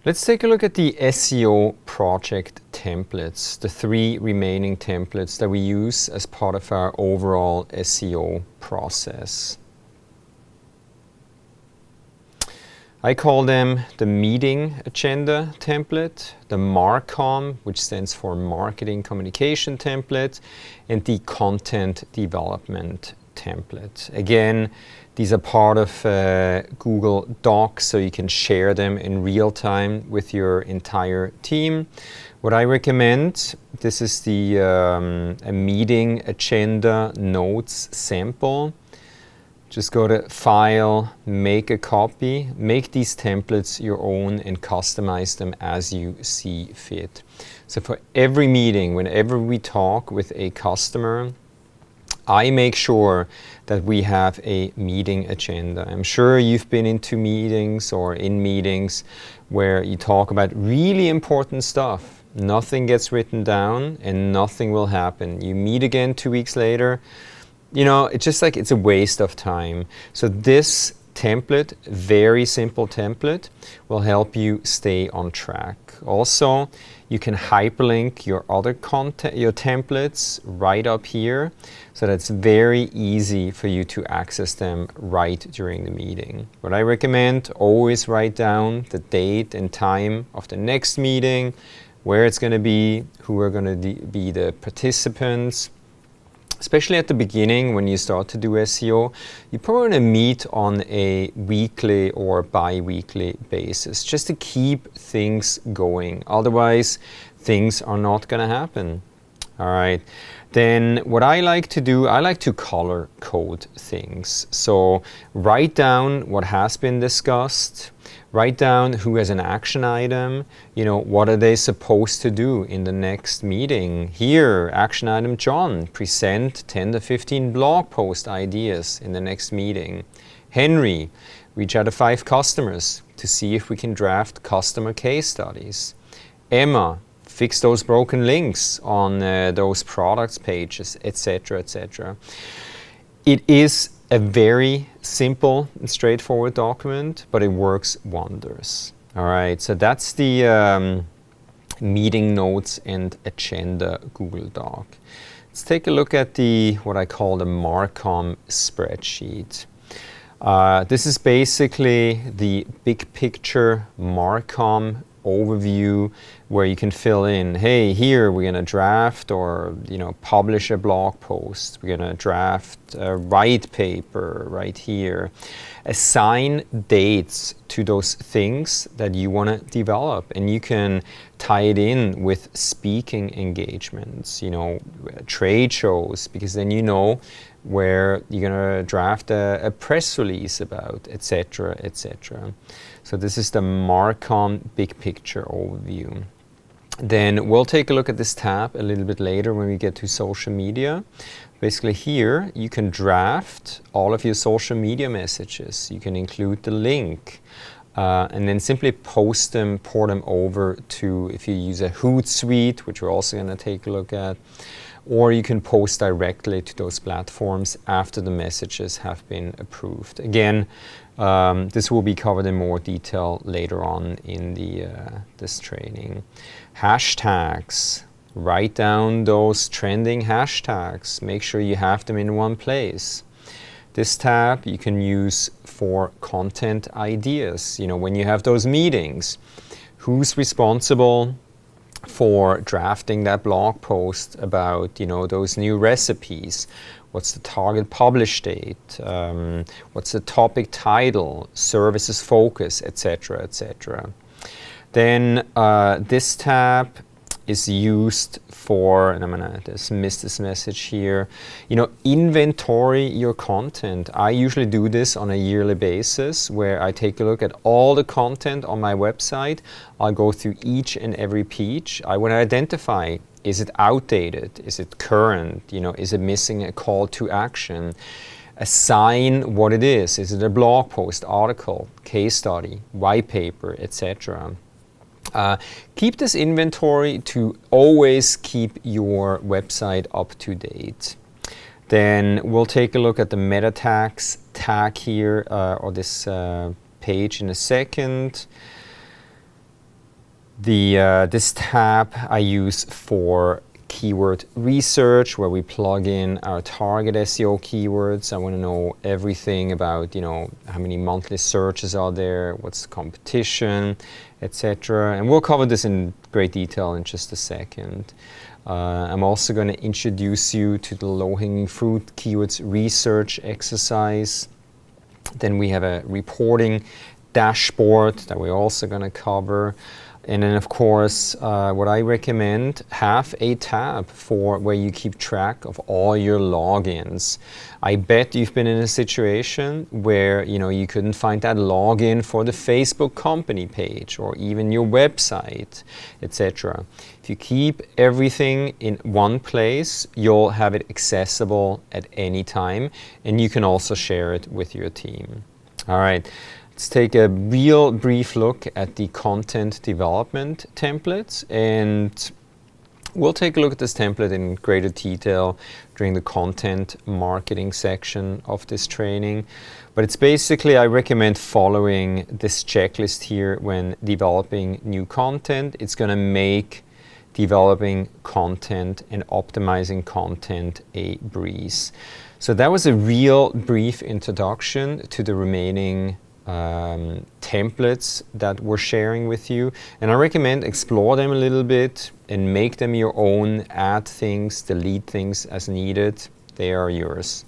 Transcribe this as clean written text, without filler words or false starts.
Let's take a look at the SEO project templates, the 3 remaining templates that we use as part of our overall SEO process. I call them the meeting agenda template, the MARCOM, which stands for marketing communication template, and the content development template. Again, these are part of Google Docs, so you can share them in real time with your entire team. What I recommend, this is the a meeting agenda notes sample. Just go to File, make a copy, make these templates your own and customize them as you see fit. So for every meeting, whenever we talk with a customer, I make sure that we have a meeting agenda. I'm sure you've been into meetings or in meetings where you talk about really important stuff. Nothing gets written down and nothing will happen. You meet again 2 weeks later. You know, it's just like it's a waste of time. So this template, very simple template, will help you stay on track. Also, you can hyperlink your other content, your templates right up here, so that it's very easy for you to access them right during the meeting. What I recommend, always write down the date and time of the next meeting, where it's going to be, who are going to be the participants. Especially at the beginning, when you start to do SEO, you probably want to meet on a weekly or bi-weekly basis, just to keep things going. Otherwise, things are not going to happen. All right. Then what I like to do, I like to color code things. So write down what has been discussed. Write down who has an action item, what are they supposed to do in the next meeting. Here, action item John, present 10 to 15 blog post ideas in the next meeting. Henry, reach out to 5 customers to see if we can draft customer case studies. Emma, fix those broken links on those products pages, etc., etc. It is a very simple and straightforward document, but it works wonders. All right, so that's the meeting notes and agenda Google Doc. Let's take a look at what I call the MARCOM spreadsheet. This is basically the big picture MARCOM overview where you can fill in, hey, here we're going to draft or publish a blog post. We're going to draft a white paper right here. Assign dates to those things that you want to develop, and you can tie it in with speaking engagements, trade shows, because then you know where you're going to draft a press release about, etc., etc. So this is the MARCOM big picture overview. Then we'll take a look at this tab a little bit later when we get to social media. Basically here you can draft all of your social media messages. You can include the link and then simply port them over to, if you use a Hootsuite, which we're also going to take a look at, or you can post directly to those platforms after the messages have been approved. Again, this will be covered in more detail later on in this training. Hashtags. Write down those trending hashtags. Make sure you have them in one place. This tab you can use for content ideas. When you have those meetings, who's responsible for drafting that blog post about those new recipes? What's the target publish date? What's the topic title? Services focus, etc., etc. Then this tab is used for, and I'm gonna dismiss this message here, inventory your content. I usually do this on a yearly basis where I take a look at all the content on my website. I'll go through each and every page. I want to identify, is it outdated? Is it current? Is it missing a call to action? Assign what it is. Is it a blog post, article, case study, white paper, etc.? Keep this inventory to always keep your website up to date. Then we'll take a look at the meta tags tag, here or this page in a second. This tab I use for keyword research, where we plug in our target SEO keywords. I want to know everything about, how many monthly searches are there, what's the competition, etc. And we'll cover this in great detail in just a second. I'm also going to introduce you to the low-hanging fruit keywords research exercise. Then we have a reporting dashboard that we're also going to cover. And then, of course, what I recommend, have a tab for where you keep track of all your logins. I bet you've been in a situation where, you couldn't find that login for the Facebook company page or even your website, etc. If you keep everything in one place, you'll have it accessible at any time, and you can also share it with your team. All right. Let's take a real brief look at the content development templates, and we'll take a look at this template in greater detail during the content marketing section of this training. But it's basically, I recommend following this checklist here when developing new content. It's going to make developing content and optimizing content a breeze. So that was a real brief introduction to the remaining templates that we're sharing with you, and I recommend explore them a little bit and make them your own. Add things, delete things as needed. They are yours.